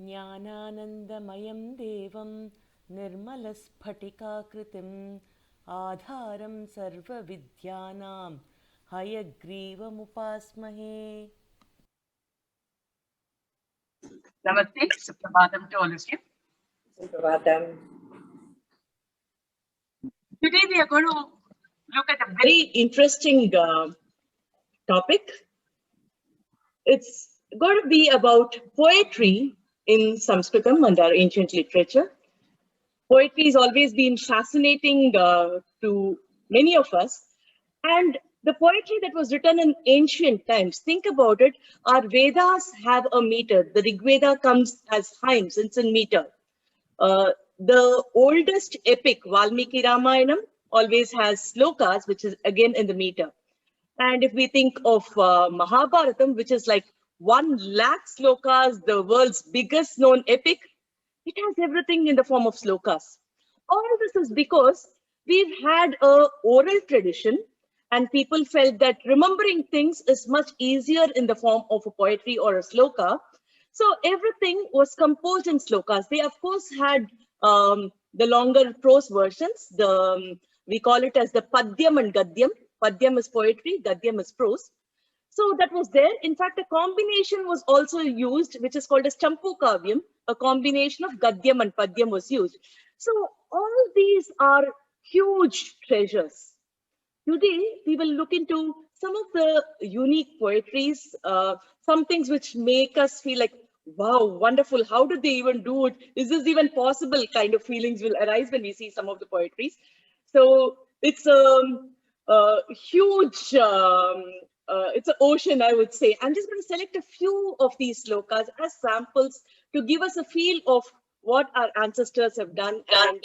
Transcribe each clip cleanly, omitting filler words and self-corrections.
ज्ञानानन्दमयं देवं निर्मलस्फटिकाकृतिम् आधारं सर्वविद्यानां हयग्रीवमुपास्महे. Namaste, Suprabhatam to all of you. Suprabhatam. Today we are going to look at a very interesting topic. It's going to be about poetry in Sanskritam and our ancient literature. Poetry has always been fascinating to many of us. And the poetry that was written in ancient times, think about it, our Vedas have a meter. The Rig Veda comes as hymns, it's in meter. The oldest epic, Valmiki Ramayanam, always has slokas, which is again in the meter. And if we think of Mahabharatam, which is like 1 lakh slokas, the world's biggest known epic, it has everything in the form of slokas. All this is because we've had a oral tradition and people felt that remembering things is much easier in the form of a poetry or a sloka. So everything was composed in slokas. They of course had the longer prose versions. We call it as the Padyam and Gadyam. Padyam is poetry, Gadyam is prose. So that was there. In fact, a combination was also used, which is called as Champu Kavyam. A combination of Gadyam and Padyam was used. So all these are huge treasures. Today, we will look into some of the unique poetries, some things which make us feel like, wow, wonderful. How did they even do it? Is this even possible? Kind of feelings will arise when we see some of the poetries. So it's a huge, it's an ocean, I would say. I'm just going to select a few of these slokas as samples to give us a feel of what our ancestors have done and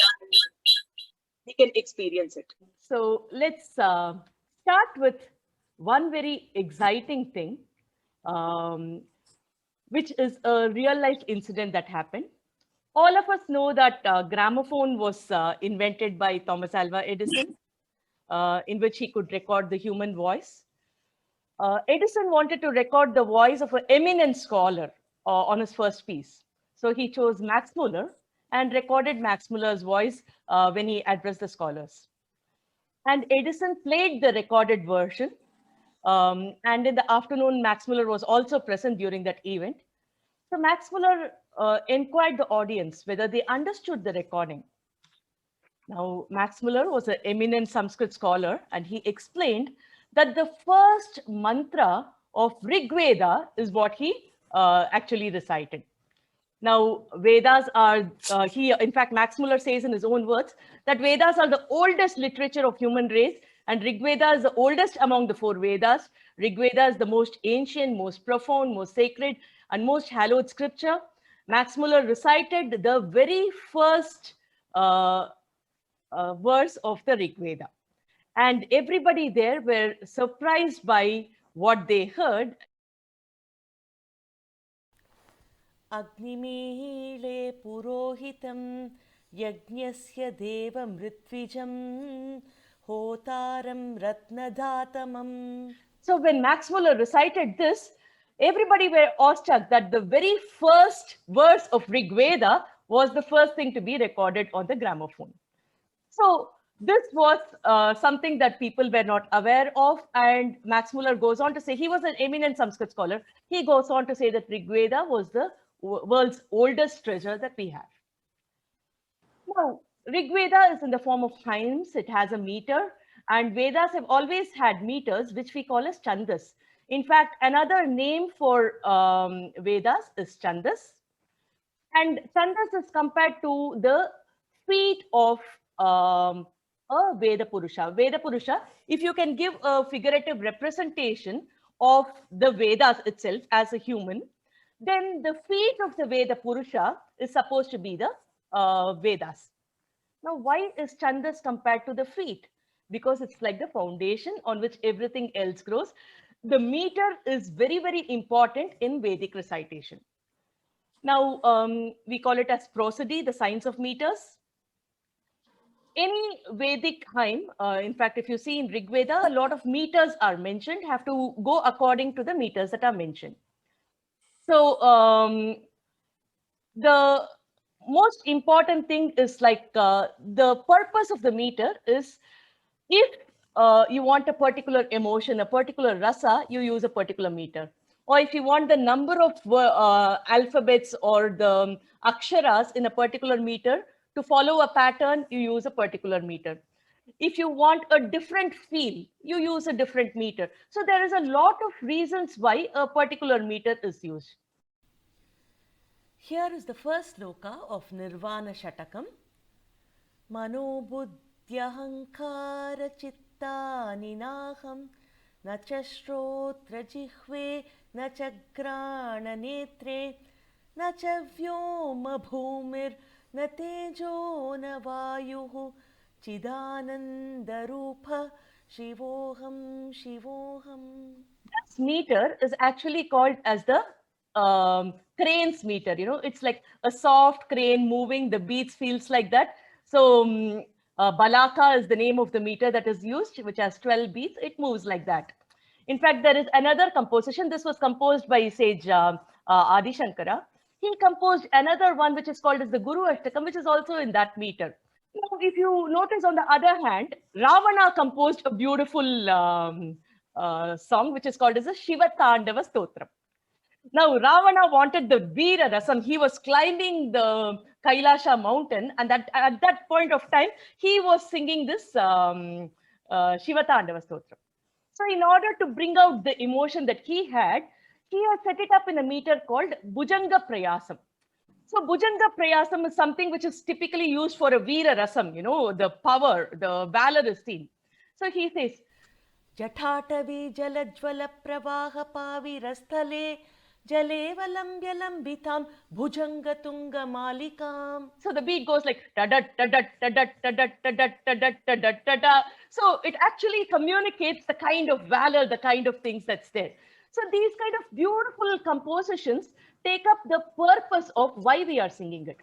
we can experience it. So let's start with one very exciting thing, which is a real life incident that happened. All of us know that gramophone was invented by Thomas Alva Edison, in which he could record the human voice. Edison wanted to record the voice of an eminent scholar on his first piece. So he chose Max Muller and recorded Max Muller's voice when he addressed the scholars. And Edison played the recorded version. And in the afternoon, Max Muller was also present during that event. So Max Muller inquired the audience whether they understood the recording. Now, Max Muller was an eminent Sanskrit scholar, and he explained that the first mantra of Rig Veda is what he actually recited. Now, Vedas are, in fact, Max Muller says in his own words that Vedas are the oldest literature of human race, and Rig Veda is the oldest among the 4 Vedas. Rig Veda is the most ancient, most profound, most sacred, and most hallowed scripture. Max Muller recited the very first verse of the Rig Veda. And everybody there were surprised by what they heard. Agnimehle purohitam yajnasya deva mritvijam hotaram ratnadhatamam. So when Max Muller recited this, everybody were awestruck that the very first verse of Rig Veda was the first thing to be recorded on the gramophone. So this was something that people were not aware of. And Max Muller goes on to say, he was an eminent Sanskrit scholar. He goes on to say that Rig Veda was the world's oldest treasure that we have. Now, Rig Veda is in the form of hymns. It has a meter. And Vedas have always had meters, which we call as chandas. In fact, another name for Vedas is chandas. And chandas is compared to the feet of a Veda Purusha. Veda Purusha, if you can give a figurative representation of the Vedas itself as a human, then the feet of the Veda Purusha is supposed to be the Vedas. Now, why is Chandas compared to the feet? Because it's like the foundation on which everything else grows. The meter is very, very important in Vedic recitation. Now, we call it as prosody, the science of meters. Any Vedic hymn, in fact, if you see in Rig Veda, a lot of meters are mentioned, have to go according to the meters that are mentioned. So the most important thing is like the purpose of the meter is if you want a particular emotion, a particular rasa, you use a particular meter. Or if you want the number of alphabets or the aksharas in a particular meter to follow a pattern, you use a particular meter. If you want a different feel, you use a different meter. So there is a lot of reasons why a particular meter is used. Here is the first sloka of Nirvana Shatakam. मनोबुद्ध्यहङ्कारचित्तानि नाहं न च श्रोत्रजिह्वे न च घ्राणनेत्रे न च व्योमभूमिर्न तेजो न वायुः चिदानन्दरूप शिवोऽहं शिवोऽहं. This meter is actually called as the crane's meter. You know, it's like a soft crane moving, the beats feels like that. So Balaka is the name of the meter that is used, which has 12 beats. It moves like that. In fact, there is another composition. This was composed by sage Adi Shankara. He composed another one which is called as the Guru Ashtakam, which is also in that meter. Now, if you notice, on the other hand, Ravana composed a beautiful song which is called as a Shiva Tandava Stotram. Now, Ravana wanted the Veera Rasam. He was climbing the Kailasha mountain, and at that point of time, he was singing this Shiva Tandava Stotram. So, in order to bring out the emotion that he had set it up in a meter called Bhujanga Prayasam. So Bhujanga Prayasam is something which is typically used for a Veera Rasam, you know, the power, the valor is seen. So he says, जठाटवी जलज्वलप्रवाहपाविरस्थले जलेवलम्ब्यलम्बितां भुजङ्गतुङ्गमालिकाम्. So the beat goes like da da da da da da da da da da da da da da da. So it actually communicates the kind of valor, the kind of things that's there. So these kind of beautiful compositions take up the purpose of why we are singing it.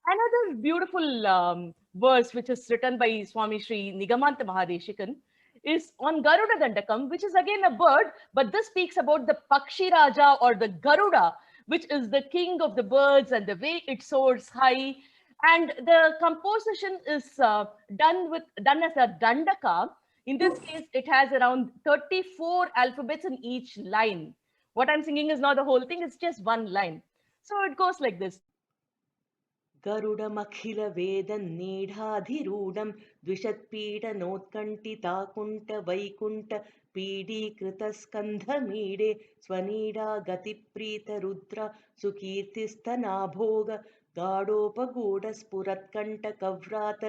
Another beautiful verse which is written by Swami Sri Nigamanta Mahadeshikan is on Garuda Dandakam, which is again a bird, but this speaks about the Pakshi Raja or the Garuda, which is the king of the birds and the way it soars high. And the composition is done as a Dandaka. In this case, it has around 34 alphabets in each line. What I'm singing is not the whole thing, it's just one line. So it goes like this. गरुडमखिलवेदन्नीढाधिरूढं द्विषत्पीडनोत्कण्ठिताकुण्ठवैकुण्ठपीडीकृतस्कन्धमीडे स्वनीडा गतिप्रीतरुद्र सुकीर्तिस्तनाभोग गाढोपगूढस्फुरत्कण्ठकव्रात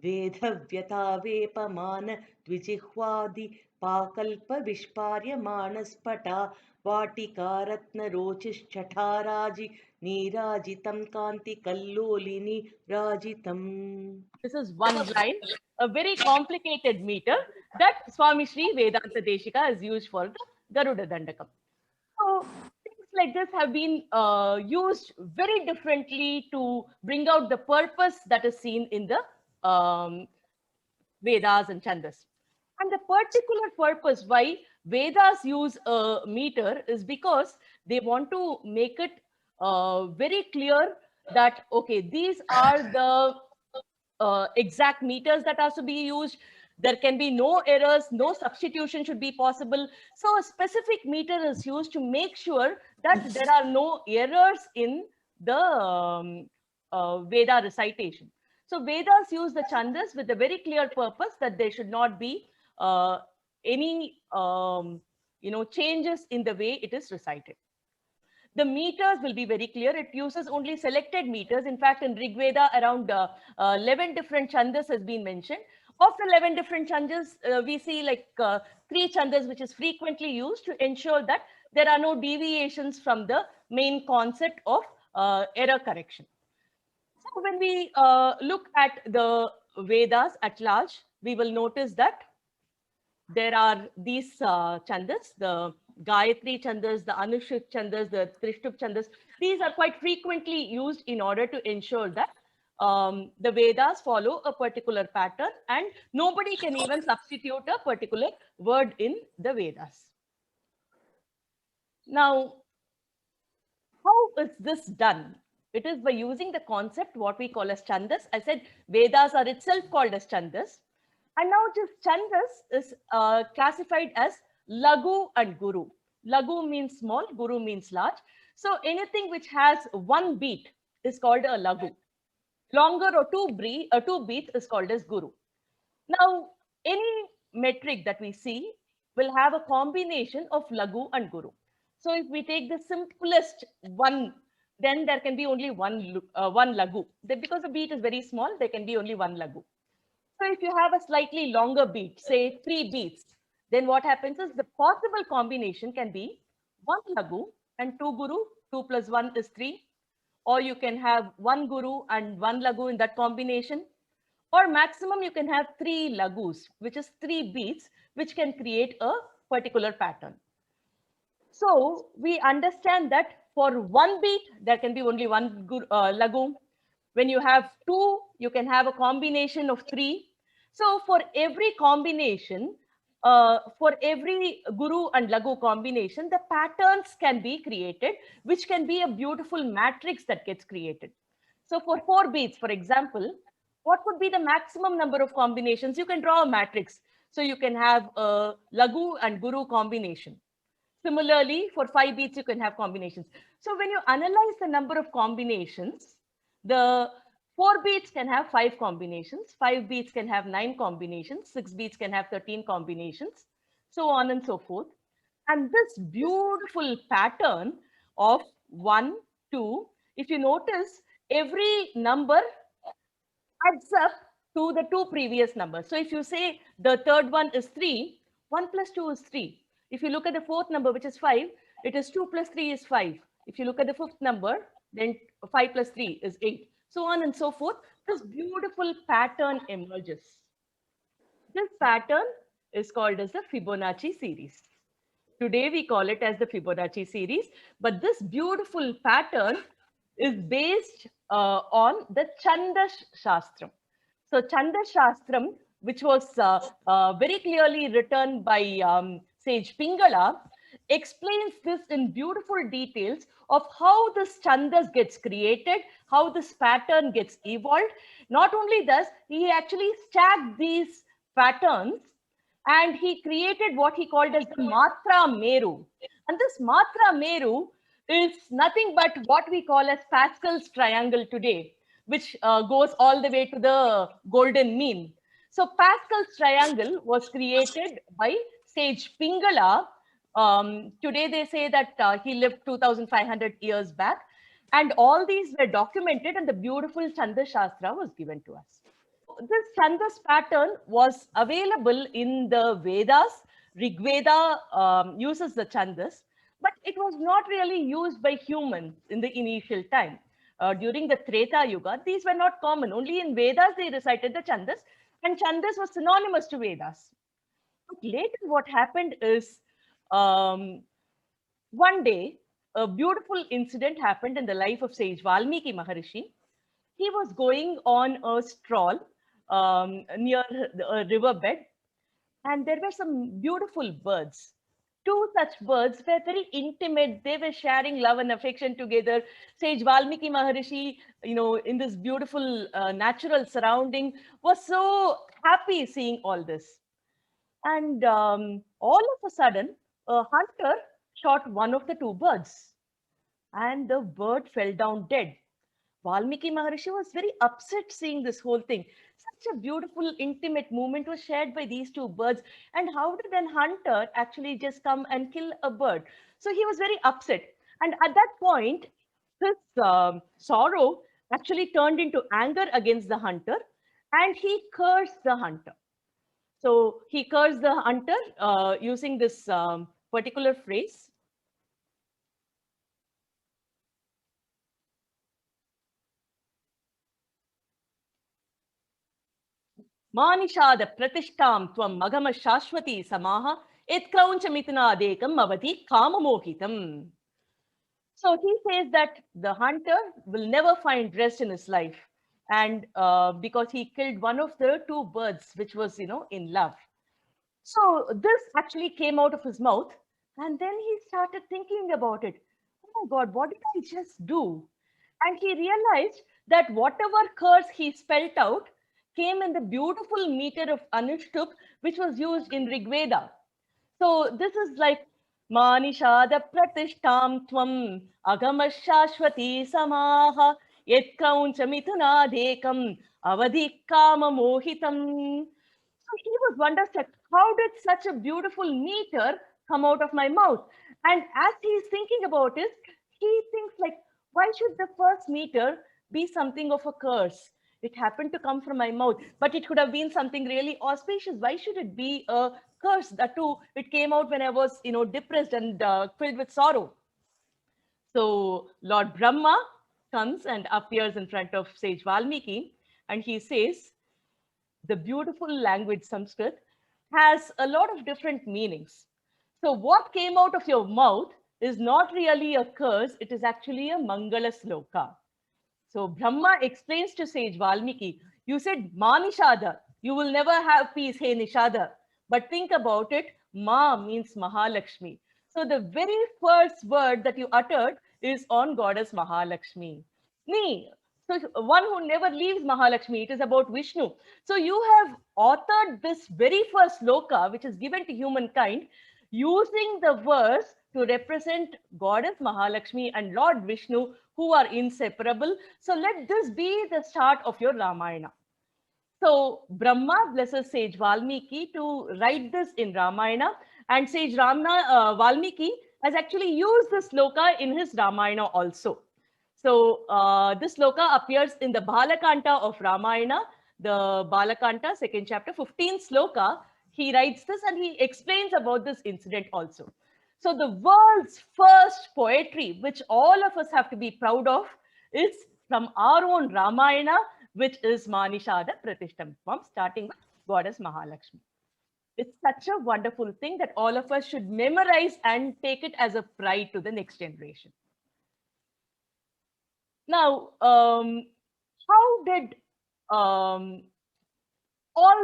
वेधव्यतावेपमान द्विजिह्वादि पाकल्पविष्पार्यमाणस्फटा वाटिकारत्नरोचिश्चठाराजि नीराजितं कान्तिकल्लोलिनी राजितम्. This is one line, a very complicated meter that Swami Sri Vedanta Deshika has used for the Garuda Dandakam. So things like this have been used very differently to bring out the purpose that is seen in the Vedas and Chandas. And the particular purpose why Vedas use a meter is because they want to make it very clear that, okay, these are the exact meters that are to be used. There can be no errors, no substitution should be possible. So a specific meter is used to make sure that there are no errors in the Veda recitation. So Vedas use the Chandas with a very clear purpose that there should not be any changes in the way it is recited. The meters will be very clear. It uses only selected meters. In fact, in Rig Veda, around 11 different chandas has been mentioned. Of the 11 different chandas, we see like 3 chandas, which is frequently used to ensure that there are no deviations from the main concept of error correction. So when we look at the Vedas at large, we will notice that there are these chandas, the Gayatri Chandas, the Anushit Chandas, the Trishtup Chandas. These are quite frequently used in order to ensure that the Vedas follow a particular pattern and nobody can even substitute a particular word in the Vedas. Now, how is this done? It is by using the concept what we call as Chandas. I said Vedas are itself called as Chandas. And now this Chandas is classified as Lagu and Guru. Lagu means small, Guru means large. So anything which has one beat is called a Lagu. Longer or two beats is called as Guru. Now, any metric that we see will have a combination of Lagu and Guru. So if we take the simplest one, then there can be only one Lagu. Because the beat is very small, there can be only one Lagu. So if you have a slightly longer beat, say 3 beats, then what happens is the possible combination can be 1 Lagu and 2 Guru, 2 plus 1 is 3. Or you can have 1 Guru and 1 Lagu in that combination. Or maximum you can have 3 Lagus, which is 3 beats, which can create a particular pattern. So we understand that for 1 beat, there can be only 1 Lagu. When you have 2, you can have a combination of 3. So for every combination, for every Guru and Lagu combination, the patterns can be created, which can be a beautiful matrix that gets created. So for 4 beats, for example, what would be the maximum number of combinations? You can draw a matrix. So you can have a Lagu and Guru combination. Similarly, for 5 beats, you can have combinations. So when you analyze the number of combinations, the 4 beats can have 5 combinations, 5 beats can have 9 combinations, 6 beats can have 13 combinations, so on and so forth. And this beautiful pattern of 1, 2, if you notice, every number adds up to the 2 previous numbers. So if you say the third one is 3, 1 plus 2 is 3. If you look at the fourth number, which is 5, it is 2 plus 3 is 5. If you look at the fifth number, then 5 plus 3 is 8. So on and so forth. This beautiful pattern emerges. This pattern is called as the Fibonacci series. Today we call it as the Fibonacci series, but this beautiful pattern is based on the Chandas Shastram. So Chandas Shastram, which was very clearly written by Sage Pingala, explains this in beautiful details of how this Chandas gets created, how this pattern gets evolved. Not only this, he actually stacked these patterns and he created what he called as the Matra Meru. And this Matra Meru is nothing but what we call as Pascal's triangle today, which goes all the way to the golden mean. So Pascal's triangle was created by Sage Pingala. Today they say that he lived 2,500 years back. And all these were documented and the beautiful Chandas Shastra was given to us. This Chandas pattern was available in the Vedas. Rig Veda uses the Chandas, but it was not really used by humans in the initial time. During the Treta Yuga, these were not common. Only in Vedas they recited the Chandas, and Chandas was synonymous to Vedas. But later what happened is, one day, a beautiful incident happened in the life of sage Valmiki Maharishi. He was going on a stroll near a riverbed, and there were some beautiful birds. 2 such birds were very intimate. They were sharing love and affection together. Sage Valmiki Maharishi, in this beautiful natural surrounding, was so happy seeing all this. And all of a sudden, a hunter shot one of the 2 birds, and the bird fell down dead. Valmiki Maharishi was very upset seeing this whole thing. Such a beautiful, intimate moment was shared by these 2 birds. And how did an hunter actually just come and kill a bird? So he was very upset. And at that point, his sorrow actually turned into anger against the hunter, and he cursed the hunter. So he cursed the hunter using this particular phrase. Manishada pratishtam tvam magama shashwati samaha et krauncha mitnadekam avati kamamohitam. So he says that the hunter will never find rest in his life, and because he killed one of the 2 birds, which was, in love. So this actually came out of his mouth, and then he started thinking about it. Oh my God, what did I just do? And he realized that whatever curse he spelt out came in the beautiful meter of Anushtup, which was used in Rig Veda. So this is like Manishada Pratishtam Tvam Agamashashwati Samaha Yet Krauncha Mithunadekam Avadhi Kama Mohitam. So he was wonderstruck. How did such a beautiful meter come out of my mouth? And as he's thinking about it, he thinks like, why should the first meter be something of a curse? It happened to come from my mouth, but it could have been something really auspicious. Why should it be a curse? That too, it came out when I was, depressed and filled with sorrow. So Lord Brahma comes and appears in front of sage Valmiki, and he says, the beautiful language Sanskrit has a lot of different meanings. So what came out of your mouth is not really a curse, it is actually a Mangala Sloka. So Brahma explains to sage Valmiki, you said Ma Nishada, you will never have peace, hey Nishada. But think about it, Ma means Mahalakshmi. So the very first word that you uttered is on goddess Mahalakshmi. Ni, so one who never leaves Mahalakshmi, it is about Vishnu. So you have authored this very first sloka, which is given to humankind, using the verse to represent goddess Mahalakshmi and Lord Vishnu, who are inseparable. So let this be the start of your Ramayana. So Brahma blesses sage Valmiki to write this in Ramayana, and sage Valmiki has actually used this sloka in his Ramayana also. So this sloka appears in the Balakanta of Ramayana, the Balakanta, second chapter, 15th sloka. He writes this and he explains about this incident also. So the world's first poetry, which all of us have to be proud of, is from our own Ramayana, which is Manishada Pratishtam, starting with goddess Mahalakshmi. It's such a wonderful thing that all of us should memorize and take it as a pride to the next generation. Now, how did all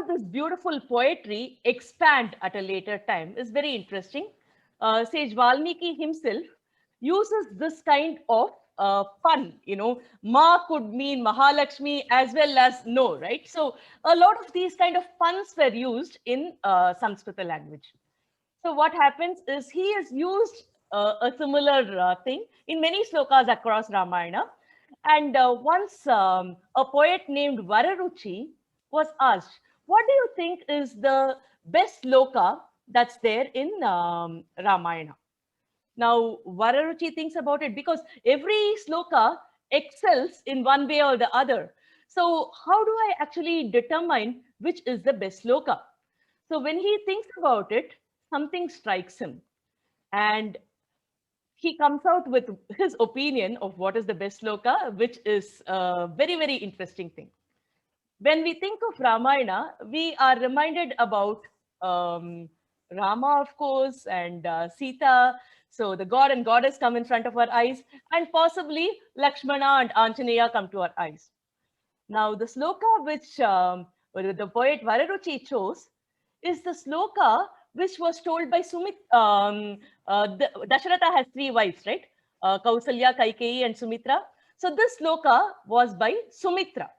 this beautiful poetry expand at a later time is very interesting. Sage Valmiki himself uses this kind of pun, Ma could mean Mahalakshmi as well as no, right? So a lot of these kind of puns were used in Sanskrit language. So what happens is he has used a similar thing in many slokas across Ramayana. And once a poet named Vararuchi was asked, what do you think is the best sloka that's there in Ramayana? Now, Vararuchi thinks about it because every sloka excels in one way or the other. So how do I actually determine which is the best sloka? So when he thinks about it, something strikes him. And he comes out with his opinion of what is the best sloka, which is a very, very interesting thing. When we think of Ramayana, we are reminded about Rama, of course, and Sita. So the god and goddess come in front of our eyes, and possibly Lakshmana and Anjaneya come to our eyes. Now, the sloka which the poet Vararuchi chose is the sloka which was told by Dasharatha has three wives, right? Kausalya, Kaikeyi, and Sumitra. So this sloka was by Sumitra.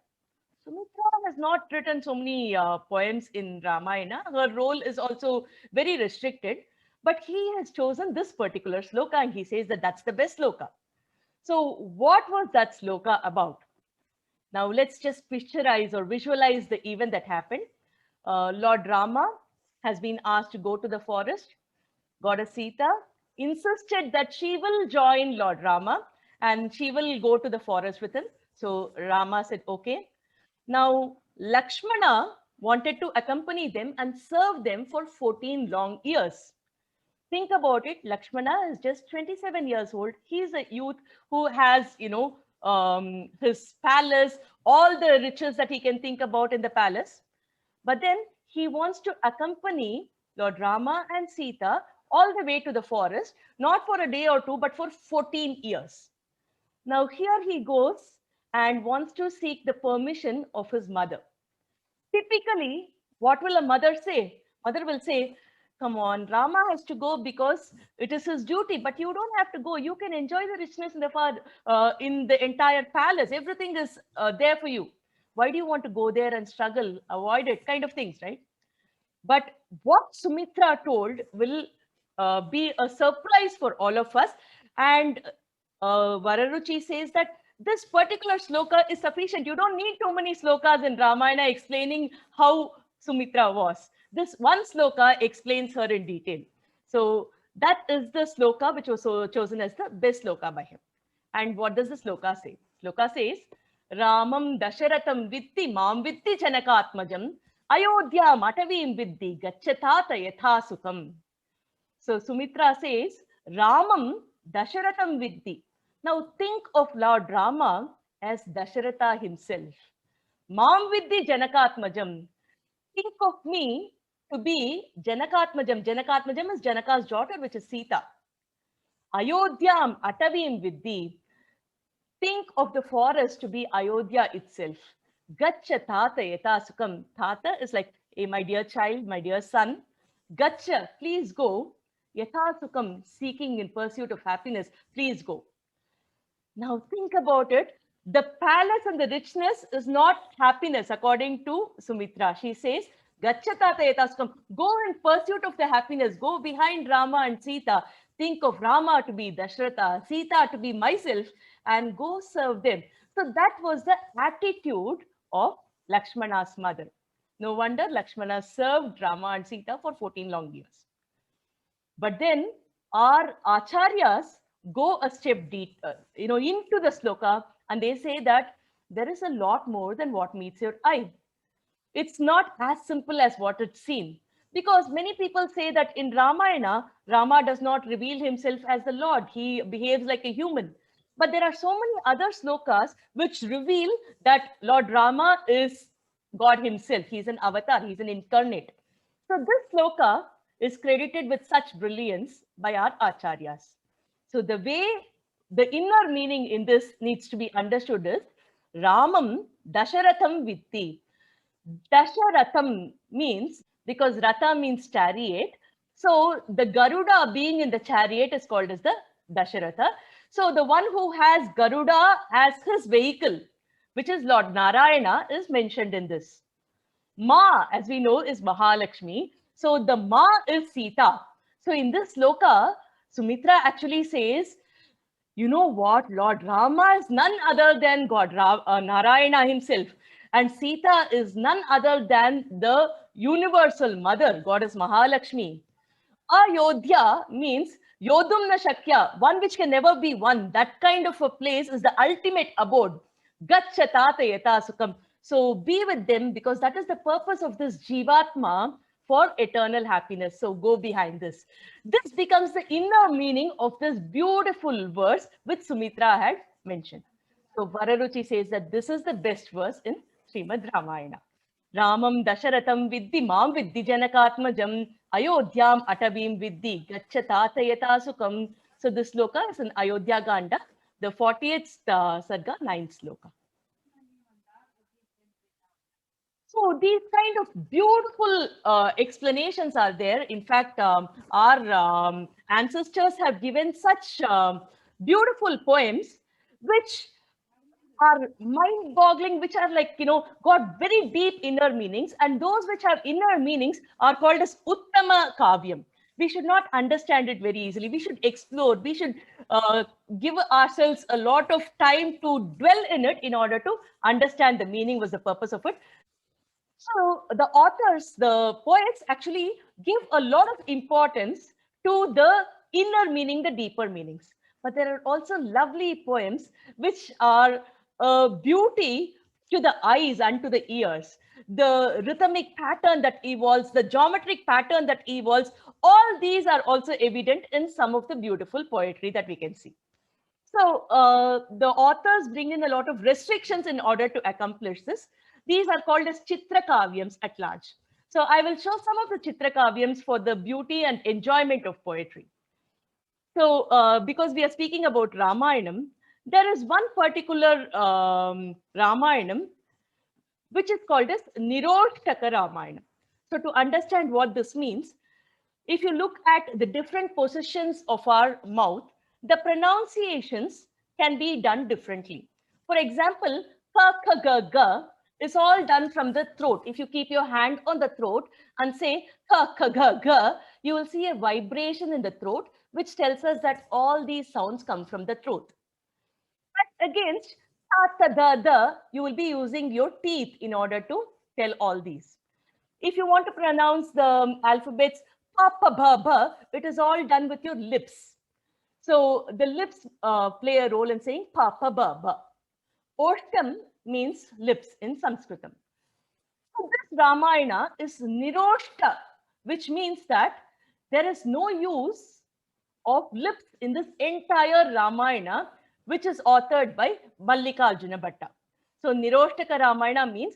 Sumitra has not written so many poems in Ramayana. Her role is also very restricted, but he has chosen this particular sloka and he says that that's the best sloka. So what was that sloka about? Now let's just picturize or visualize the event that happened. Lord Rama has been asked to go to the forest. Goddess Sita insisted that she will join Lord Rama and she will go to the forest with him. So Rama said, okay. Now, Lakshmana wanted to accompany them and serve them for 14 long years. Think about it. Lakshmana is just 27 years old. He's a youth who has, his palace, all the riches that he can think about in the palace. But then he wants to accompany Lord Rama and Sita all the way to the forest, not for a day or two, but for 14 years. Now here he goes and wants to seek the permission of his mother. Typically, what will a mother say? Mother will say, come on, Rama has to go because it is his duty, but you don't have to go. You can enjoy the richness in the entire palace. Everything is there for you. Why do you want to go there and struggle? Avoid it, kind of things, right? But what Sumitra told will be a surprise for all of us. And Vararuchi says that this particular sloka is sufficient. You don't need too many slokas in Ramayana explaining how Sumitra was. This one sloka explains her in detail. So that is the sloka which was chosen as the best sloka by him. And what does the sloka say? Sloka says, Ramam Dasharatham Vitti Mam Vitti Janakatmajam Ayodhya Matavim Viddi Gachatata Yatha Sukham. So Sumitra says, Ramam Dasharatham Viddi. Now think of Lord Rama as Dasharatha himself. Mam Viddi Janakatmajam. Think of me to be Janakatmajam. Janakatmajam is Janaka's daughter, which is Sita. Ayodhyam Atavim Viddi. Think of the forest to be Ayodhya itself. Gacha Tata Yata Sukham. Tata is like, hey, my dear child, my dear son. Gacha, please go. Yatha Sukham, seeking in pursuit of happiness, please go. Now think about it. The palace and the richness is not happiness, according to Sumitra. She says, Gacha Tata Yatha Sukham. Go in pursuit of the happiness. Go behind Rama and Sita. Think of Rama to be Dashratha, Sita to be myself, and go serve them. So that was the attitude of Lakshmana's mother. No wonder Lakshmana served Rama and Sita for 14 long years. But then our acharyas go a step deeper, into the sloka, and they say that there is a lot more than what meets your eye. It's not as simple as what it's seen. Because many people say that in Ramayana, Rama does not reveal himself as the Lord. He behaves like a human. But there are so many other slokas which reveal that Lord Rama is God himself. He's an avatar. He's an incarnate. So this sloka is credited with such brilliance by our acharyas. So the way the inner meaning in this needs to be understood is Ramam Dasharatham Vitti. Dasharatham means, because Ratha means chariot, so the Garuda being in the chariot is called as the Dasharatha. So the one who has Garuda as his vehicle, which is Lord Narayana, is mentioned in this. Ma, as we know, is Mahalakshmi. So the Ma is Sita. So in this sloka, Sumitra actually says, you know what? Lord Rama is none other than God Narayana himself. And Sita is none other than the universal mother, goddess Mahalakshmi. Ayodhya means Yodumna Shakya, one which can never be won. That kind of a place is the ultimate abode. Gacha Tata Yata Sukham. So be with them, because that is the purpose of this Jivatma, for eternal happiness. So go behind this. This becomes the inner meaning of this beautiful verse which Sumitra had mentioned. So Vararuchi says that this is the best verse in Srimad Ramayana. Ramam Dasharatham Viddi Mam Viddi Janakatmajam Ayodhyam Atavim Viddi Gacha Tata Yata Sukham. So this sloka is in Ayodhya Ganda, the 40th Sarga, 9th sloka. So these kind of beautiful explanations are there. In fact, our ancestors have given such beautiful poems which are mind-boggling, which are like, got very deep inner meanings. And those which have inner meanings are called as Uttama Kavyam. We should not understand it very easily. We should explore. We should give ourselves a lot of time to dwell in it in order to understand the meaning, was the purpose of it. So the authors, the poets actually give a lot of importance to the inner meaning, the deeper meanings. But there are also lovely poems which are beauty to the eyes and to the ears. The rhythmic pattern that evolves, the geometric pattern that evolves, all these are also evident in some of the beautiful poetry that we can see. So the authors bring in a lot of restrictions in order to accomplish this. These are called as Chitra Kavyams at large. So I will show some of the Chitra Kavyams for the beauty and enjoyment of poetry. So because we are speaking about Ramayanam, there is one particular Ramayanam which is called as Niroshtaka Ramayana. So to understand what this means, if you look at the different positions of our mouth, the pronunciations can be done differently. For example, ka, ka, ga, ga is all done from the throat. If you keep your hand on the throat and say ka, ka, ga, ga, you will see a vibration in the throat, which tells us that all these sounds come from the throat. But against ta, ta, da, da, you will be using your teeth in order to tell all these. If you want to pronounce the alphabets pa, pa, ba, ba, it is all done with your lips. So the lips play a role in saying pa, pa, ba, ba. Oshtam means lips in Sanskritam. So this Ramayana is Niroshta, which means that there is no use of lips in this entire Ramayana, which is authored by Mallikarjuna Bhatta. So Niroshtaka Ramayana means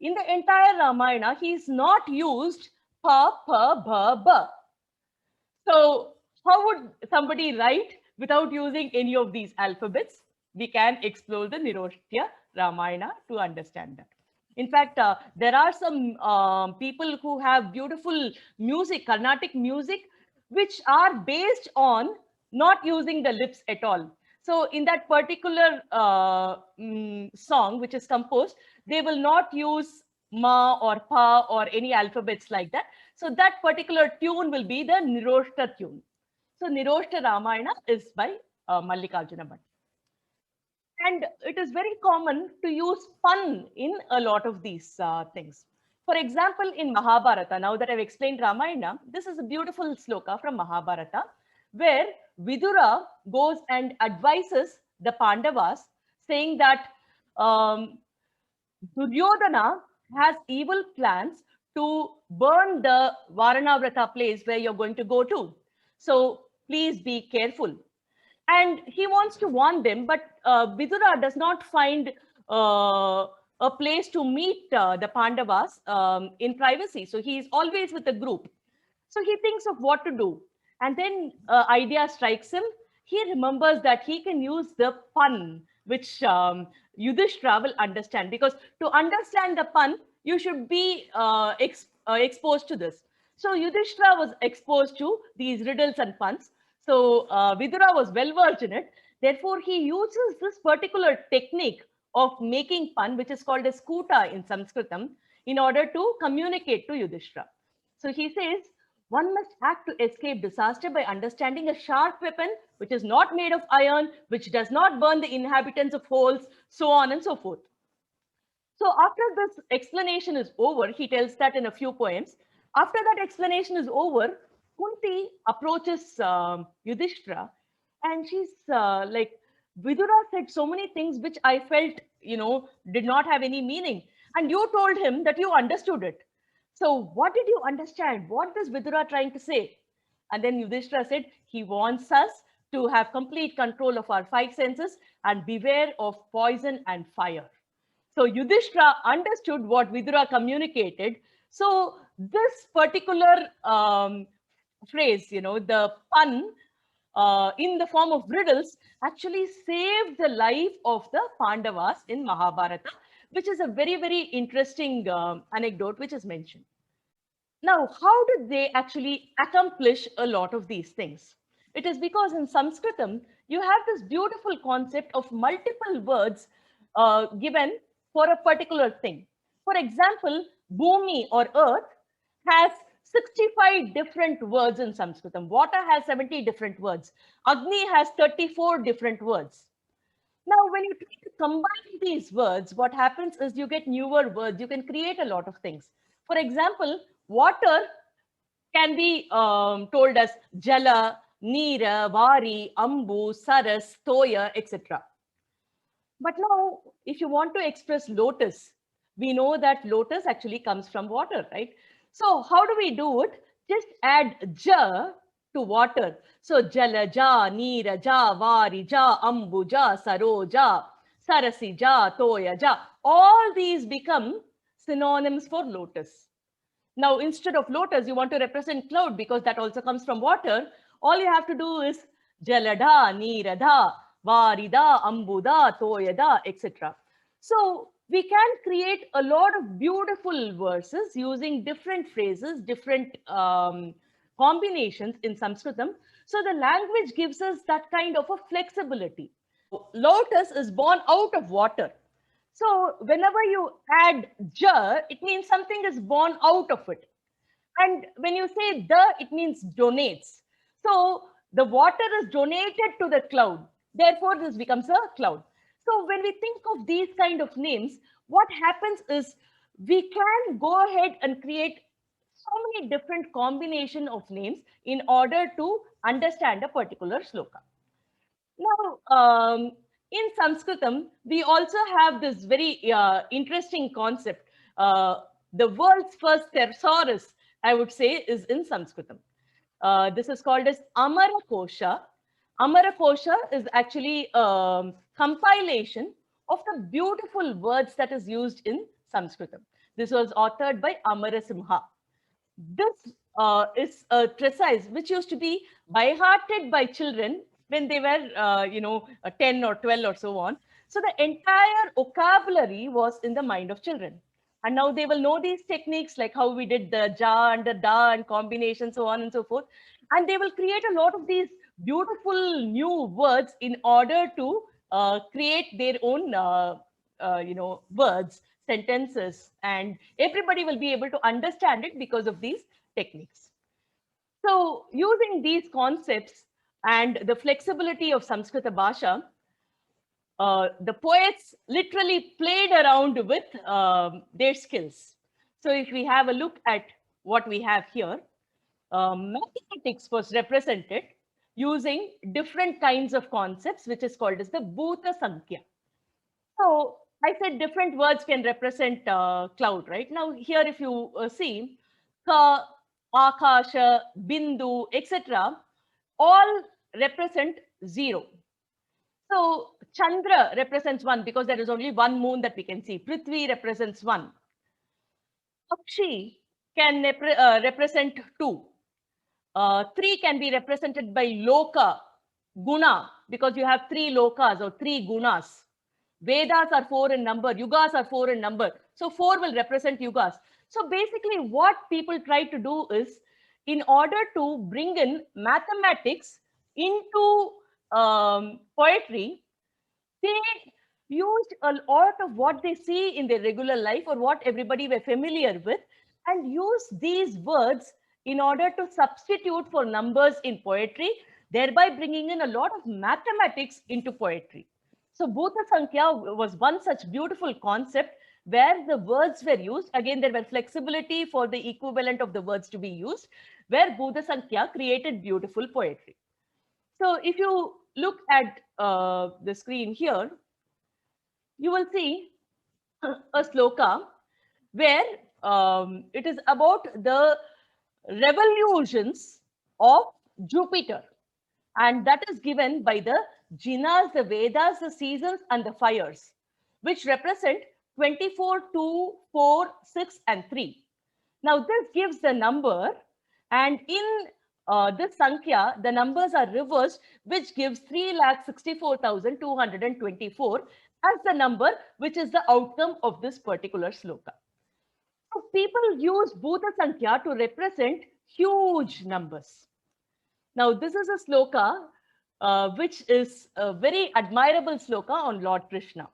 in the entire Ramayana, he is not used pa, pa, ba, ba. So how would somebody write without using any of these alphabets? We can explore the Niroshtya Ramayana to understand that. In fact, there are some people who have beautiful music, Carnatic music, which are based on not using the lips at all. So in that particular song, which is composed, they will not use ma or pa or any alphabets like that. So that particular tune will be the Niroshta tune. So Niroshta Ramayana is by Mallikarjuna Bhatta. And it is very common to use pun in a lot of these things. For example, in Mahabharata, now that I've explained Ramayana, this is a beautiful sloka from Mahabharata, where Vidura goes and advises the Pandavas, saying that Duryodhana has evil plans to burn the Varanavrata place where you're going to go to. So please be careful. And he wants to warn them, but Vidura does not find a place to meet the Pandavas in privacy. So he is always with the group. So he thinks of what to do. And then idea strikes him. He remembers that he can use the pun, which Yudhishthira will understand. Because to understand the pun, you should be exposed to this. So Yudhishthira was exposed to these riddles and puns. So Vidura was well versed in it. Therefore, he uses this particular technique of making pun, which is called as kuta in Sanskritam, in order to communicate to Yudhishthira. So he says, one must act to escape disaster by understanding a sharp weapon, which is not made of iron, which does not burn the inhabitants of holes, so on and so forth. So after this explanation is over, he tells that in a few poems. After that explanation is over, Kunti approaches Yudhishthira, and she's like, Vidura said so many things which I felt, did not have any meaning. And you told him that you understood it. So what did you understand? What is Vidura trying to say? And then Yudhishthira said, he wants us to have complete control of our five senses and beware of poison and fire. So Yudhishthira understood what Vidura communicated. So this particular phrase, the pun in the form of riddles actually saved the life of the Pandavas in Mahabharata, which is a very, very interesting anecdote which is mentioned. Now, how did they actually accomplish a lot of these things? It is because in Sanskritam, you have this beautiful concept of multiple words given for a particular thing. For example, Bhumi or earth has 65 different words in Sanskritam. Water has 70 different words. Agni has 34 different words. Now, when you try to combine these words, what happens is you get newer words. You can create a lot of things. For example, water can be told as Jala, Neera, Vari, Ambu, Saras, Toya, etc. But now, if you want to express lotus, we know that lotus actually comes from water, right? So how do we do it? Just add ja to water. So jala ja, neera ja, vari ja, ambu ja, saro ja, sarasi ja, toya ja. All these become synonyms for lotus. Now, instead of lotus, you want to represent cloud because that also comes from water. All you have to do is jalada, neerada, varida, ambuda, toyada, etc. So we can create a lot of beautiful verses using different phrases, different combinations in Sanskritam. So the language gives us that kind of a flexibility. Lotus is born out of water. So whenever you add ja, it means something is born out of it. And when you say the, it means donates. So the water is donated to the cloud. Therefore, this becomes a cloud. So when we think of these kind of names, what happens is we can go ahead and create so many different combination of names in order to understand a particular sloka. Now, in Sanskritam, we also have this very interesting concept. The world's first thesaurus, I would say, is in Sanskritam. This is called as Amara Kosha. Amara Kosha is actually a compilation of the beautiful words that is used in Sanskritam. This was authored by Amara Simha. This is a treatise which used to be by hearted by children when they were, 10 or 12 or so on. So the entire vocabulary was in the mind of children. And now they will know these techniques like how we did the ja and the da and combination, so on and so forth. And they will create a lot of these beautiful new words in order to create their own, words, sentences, and everybody will be able to understand it because of these techniques. So using these concepts and the flexibility of Samskrita Bhasha, the poets literally played around with their skills. So if we have a look at what we have here, mathematics was represented using different kinds of concepts, which is called as the Bhuta Sankhya. So I said different words can represent cloud, right? Now here, if you see, ka, akasha, bindu, etc., all represent 0. So Chandra represents 1 because there is only one moon that we can see. Prithvi represents 1. Akshi can represent 2. 3 can be represented by loka, guna, because you have 3 lokas or 3 gunas. Vedas are 4 in number, yugas are 4 in number. So 4 will represent yugas. So basically what people try to do is, in order to bring in mathematics into poetry, they used a lot of what they see in their regular life or what everybody were familiar with, and use these words in order to substitute for numbers in poetry, thereby bringing in a lot of mathematics into poetry. So Bhuta Sankhya was one such beautiful concept where the words were used. Again, there were flexibility for the equivalent of the words to be used, where Bhuta Sankhya created beautiful poetry. So if you look at the screen here, you will see a sloka where it is about the revolutions of Jupiter. And that is given by the Jinas, the Vedas, the seasons, and the fires, which represent 24, 2, 4, 6, and 3. Now, this gives the number, and in this Sankhya, the numbers are reversed, which gives 3,64,224 as the number, which is the outcome of this particular sloka. So people use Bhuta Sankhya to represent huge numbers. Now, this is a sloka which is a very admirable sloka on Lord Krishna.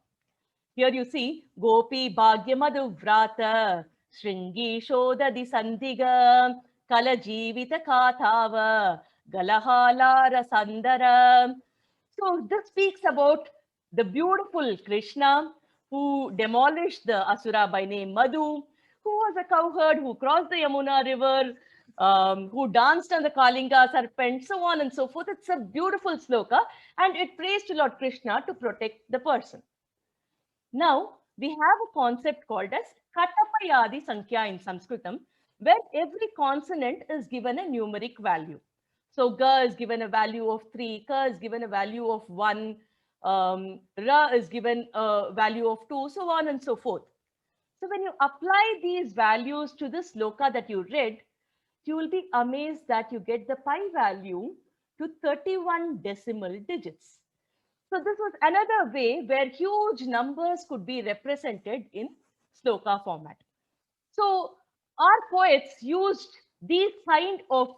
Here you see, Gopi Bhagya Madhuvrata, Shringi Shodadi Sandiga, Kala Jivita Kathava, Galahalara Sandara. So this speaks about the beautiful Krishna who demolished the Asura by name Madhu, who was a cowherd who crossed the Yamuna river, who danced on the Kalinga serpent, so on and so forth. It's a beautiful sloka, and it prays to Lord Krishna to protect the person. Now, we have a concept called as Katapayadi Sankhya in Sanskritam, where every consonant is given a numeric value. So, Ga is given a value of 3, Ka is given a value of 1, Ra is given a value of 2, so on and so forth. So, when you apply these values to this sloka that you read, you will be amazed that you get the pi value to 31 decimal digits. So this was another way where huge numbers could be represented in sloka format. So our poets used these kind of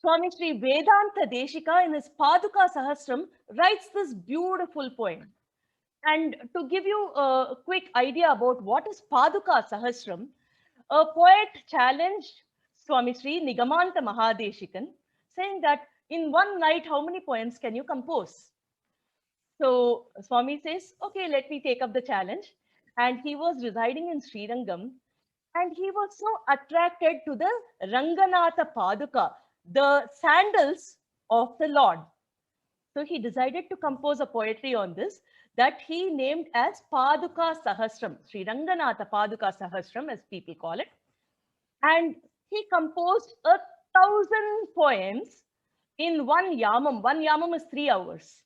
Swami Sri Vedanta Deshika in his Paduka Sahasram writes this beautiful poem. And to give you a quick idea about what is Paduka Sahasram, a poet challenged Swami Sri Nigamanta Mahadeshikan, saying that in one night, how many poems can you compose? So Swami says, okay, let me take up the challenge. And he was residing in Srirangam, and he was so attracted to the Ranganatha Paduka, the sandals of the Lord. So he decided to compose a poetry on this that he named as Paduka Sahasram, Sri Ranganatha Paduka Sahasram, as people call it. And he composed 1,000 poems in one yamam. One yamam is 3 hours.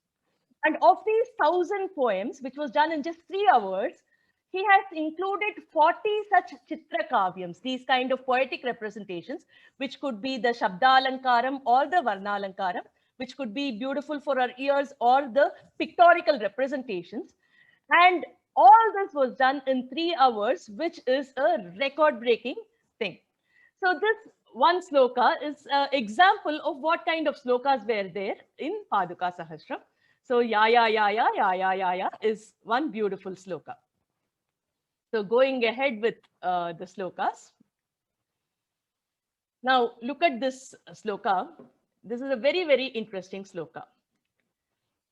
And of these 1,000 poems, which was done in just 3 hours, he has included 40 such chitra kavyams, these kind of poetic representations, which could be the Shabdalankaram or the Varnalankaram, which could be beautiful for our ears, or the pictorial representations. And all this was done in 3 hours, which is a record-breaking thing. So this one sloka is an example of what kind of slokas were there in Paduka Sahasram. So ya ya ya ya ya ya ya ya is one beautiful sloka. So going ahead with the slokas. Now look at this sloka. This is a very, very interesting sloka.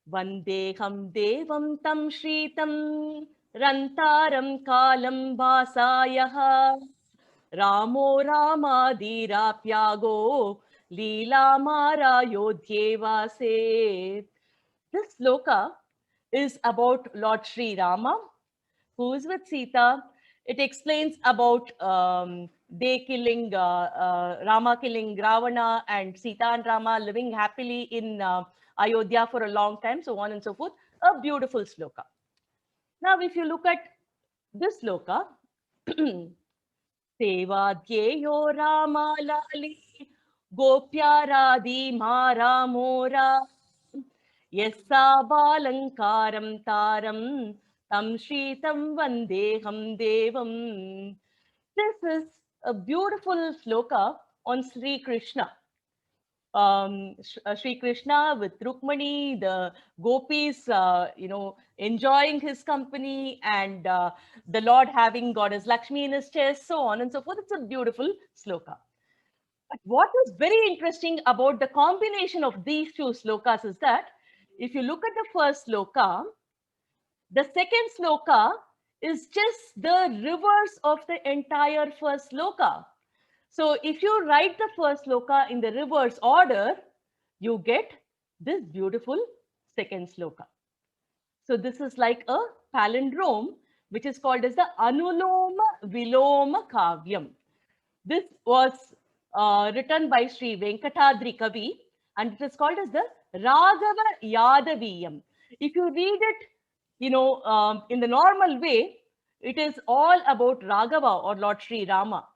Vandeham devam tam shritam rantaram kalam vasayaha Ramo Ramadhirapyago Leela Marayodhyevase. This sloka is about Lord Sri Rama, who is with Sita. It explains about Rama killing Ravana and Sita and Rama living happily in Ayodhya for a long time, so on and so forth. A beautiful sloka. Now, if you look at this sloka, Sevadyeyo Rama Lali Gopyaradi Mara Mora Yessa Balankaram Taram Tam Shritam Vandeham Devam. This is a beautiful sloka on Sri Krishna. Sri Krishna with Rukmani, the gopis, enjoying his company, and the Lord having goddess Lakshmi in his chest, so on and so forth. It's a beautiful sloka. But what is very interesting about the combination of these two slokas is that if you look at the first sloka, the second sloka is just the reverse of the entire first sloka. So if you write the first sloka in the reverse order, you get this beautiful second sloka. So this is like a palindrome, which is called as the Anuloma Viloma Kavyam. This was written by Sri Venkatadri Kavi, and it is called as the Raghava Yadaviyam. If you read it, in the normal way, it is all about Raghava or Lord Sri Rama.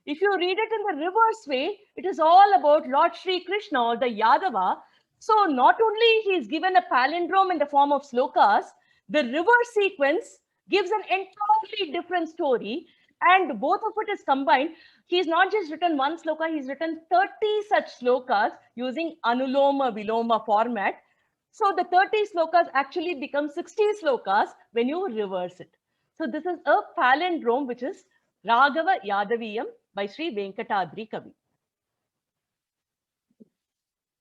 If you read it in the reverse way, it is all about Lord Sri Krishna or the Yadava. So not only he is given a palindrome in the form of slokas, the reverse sequence gives an entirely different story, and both of it is combined. He's not just written one sloka, he's written 30 such slokas using Anuloma Viloma format. So the 30 slokas actually become 60 slokas when you reverse it. So this is a palindrome, which is Raghava Yadaviyam by Sri Venkatadri Kavi.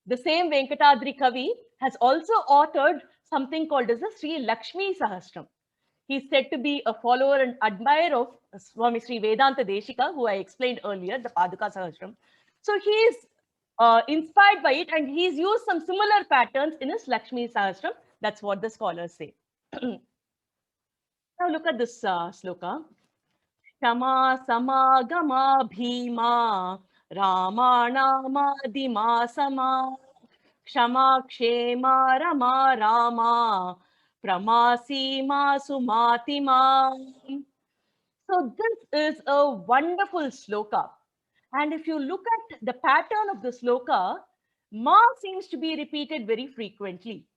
The same Venkatadri Kavi has also authored something called as the Sri Lakshmi Sahasram. He is said to be a follower and admirer of Swami Sri Vedanta Deshika, who I explained earlier, the Paduka Sahasram. So he is inspired by it, and he's used some similar patterns in his Lakshmi Sahasram. That's what the scholars say. Now look at this sloka. Shama Samagama Bhima Ramanama Sama Kshama Kshema Rama Rama Pramasima Sumatima. So this is a wonderful sloka. And if you look at the pattern of the sloka, Ma seems to be repeated very frequently.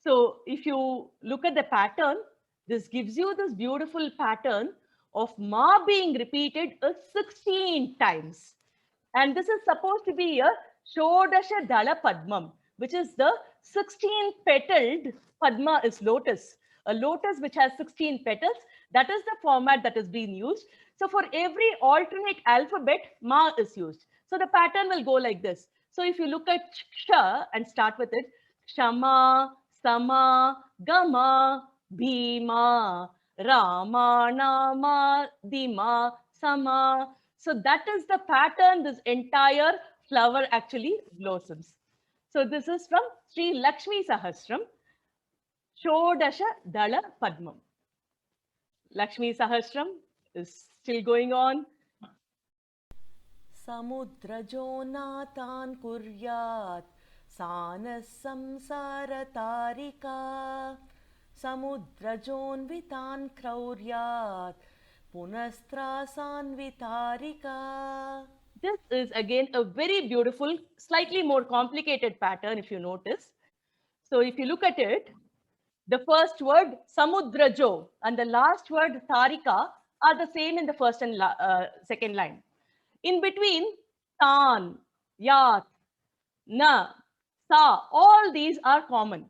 So if you look at the pattern, this gives you this beautiful pattern of Ma being repeated 16 times. And this is supposed to be a Shodasha Dala Padmam, which is the 16-petaled Padma is lotus. A lotus which has 16 petals, that is the format that is being used. So for every alternate alphabet, Ma is used. So the pattern will go like this. So if you look at Ksha and start with it, Shama, Sama, Gama, Bhima, Rama, Nama, Dima, Sama. So that is the pattern this entire flower actually blossoms. So this is from Sri Lakshmi Sahasram, Shodasha Dala Padmam. Lakshmi Sahasram is still going on. Samudrajo natan kuryat sanas samsara tarika Samudrajonvitan krauryat punastrasan vitarika. This is again a very beautiful, slightly more complicated pattern if you notice. So if you look at it, the first word Samudrajo and the last word Tarika are the same in the first and second line. In between, Tan, Yat, Na, Sa, all these are common.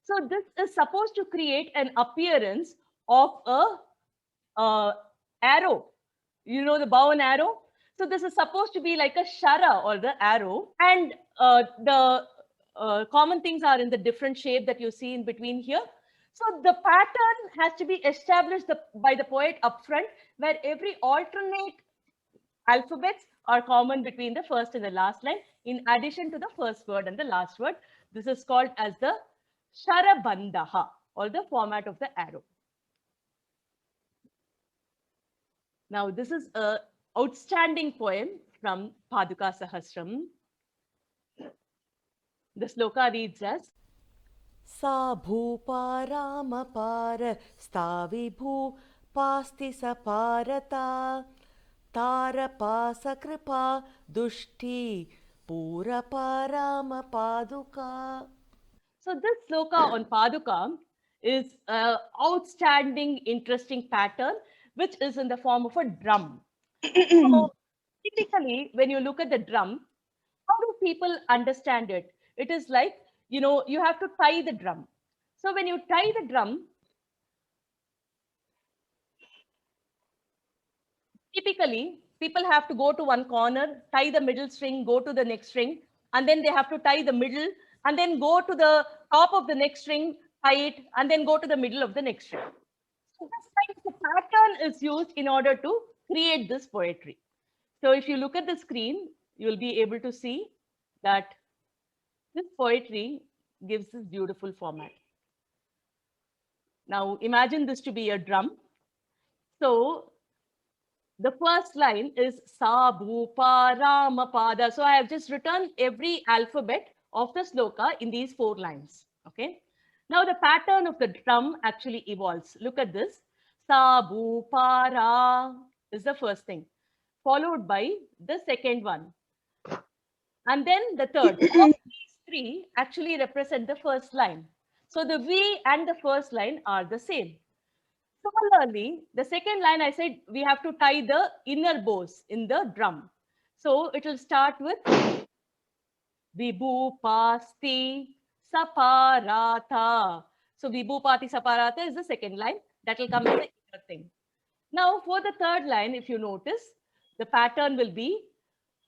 So this is supposed to create an appearance of a arrow. You know the bow and arrow? So this is supposed to be like a shara or the arrow. And the common things are in the different shape that you see in between here. So the pattern has to be established by the poet upfront, where every alternate alphabets are common between the first and the last line, in addition to the first word and the last word. This is called as the Sharabandaha, or the format of the arrow. Now, this is an outstanding poem from Paduka Sahasram. The sloka reads as Sa bhupa ramapara stavibhu pasti saparata Tarapasa kripa dushti purapa rama paduka. So this sloka on Paduka is an outstanding, interesting pattern, which is in the form of a drum. So typically, when you look at the drum, how do people understand it? It is like, you have to tie the drum. So when you tie the drum, typically people have to go to one corner, tie the middle string, go to the next string, and then they have to tie the middle, and then go to the top of the next string, tie it, and then go to the middle of the next string. So this kind of a pattern is used in order to create this poetry. So if you look at the screen, you will be able to see that this poetry gives this beautiful format. Now imagine this to be a drum. So the first line is Sa Bhupa Rama Pada. So I have just written every alphabet of the sloka in these 4 lines. Okay. Now the pattern of the drum actually evolves. Look at this. Sa Bhupa Ra is the first thing, followed by the second one. And then the third. All these 3 actually represent the first line. So the V and the first line are the same. Similarly, the second line I said we have to tie the inner bows in the drum. So it will start with Vibhupasti Saparata. So Vibhupati Saparata is the second line. That will come as the inner thing. Now for the third line, if you notice, the pattern will be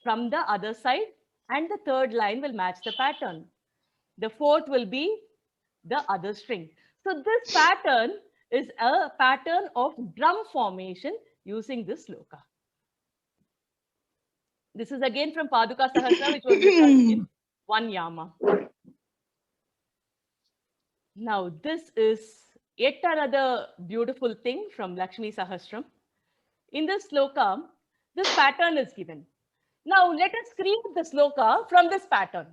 from the other side, and the third line will match the pattern. The fourth will be the other string. So this pattern is a pattern of drum formation using this sloka. This is again from Paduka Sahasra, which was written in 1 yama. Now this is yet another beautiful thing from Lakshmi Sahasram. In this sloka, this pattern is given. Now let us create the sloka from this pattern.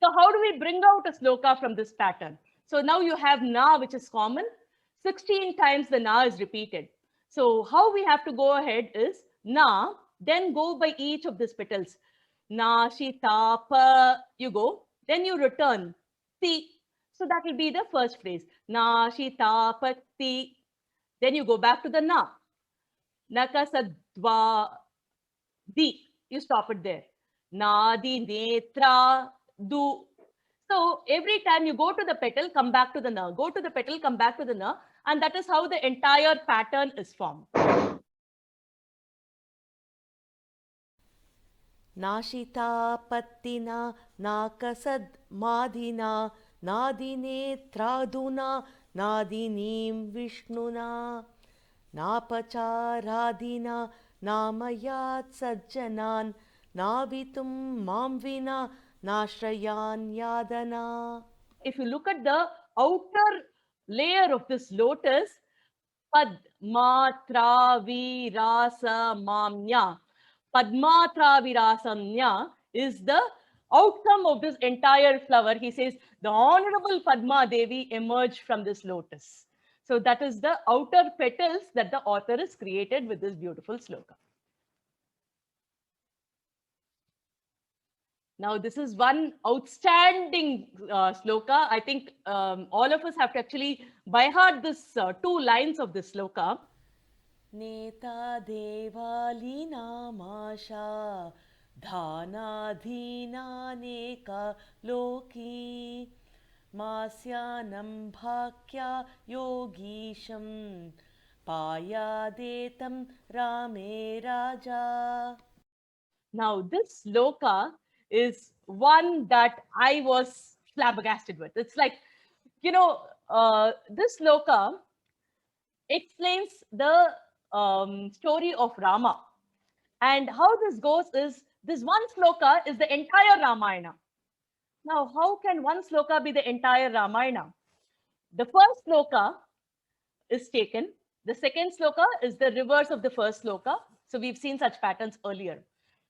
So how do we bring out a sloka from this pattern? So now you have Na, which is common. 16 times the Na is repeated. So how we have to go ahead is Na, then go by each of these petals. Na, Shita, Pa, you go. Then you return Ti. So that will be the first phrase. Na, Shita, Pa, Ti. Then you go back to the Na. Nakasadva, Di. You stop it there. Nadi netra du. So every time you go to the petal, come back to the na. Go to the petal, come back to the na. And that is how the entire pattern is formed. नाशितापत्तिना नाकसद्मादिना नादिनेत्रादुना नादिनीं विष्णुना नापचारादिना नामयात् सज्जनान् नावितुं मां विना नाश्रयान् यादना. If you look at the outer layer of this lotus, Padmatra Virasa Mamnya. Padmatra Virasamnya is the outcome of this entire flower. He says, the Honorable Padma Devi emerged from this lotus. So that is the outer petals that the author has created with this beautiful sloka. Now, this is one outstanding sloka. I think all of us have to actually by heart this 2 lines of this sloka. Neta devalina masha dhanadhina neka loki masyanam bhakya yogisham payadetam rame raja. Now, this sloka is one that I was flabbergasted with. It's like, you know, this sloka explains the story of Rama. And how this goes is, this one sloka is the entire Ramayana. Now, how can one sloka be the entire Ramayana? The first sloka is taken. The second sloka is the reverse of the first sloka. So we've seen such patterns earlier.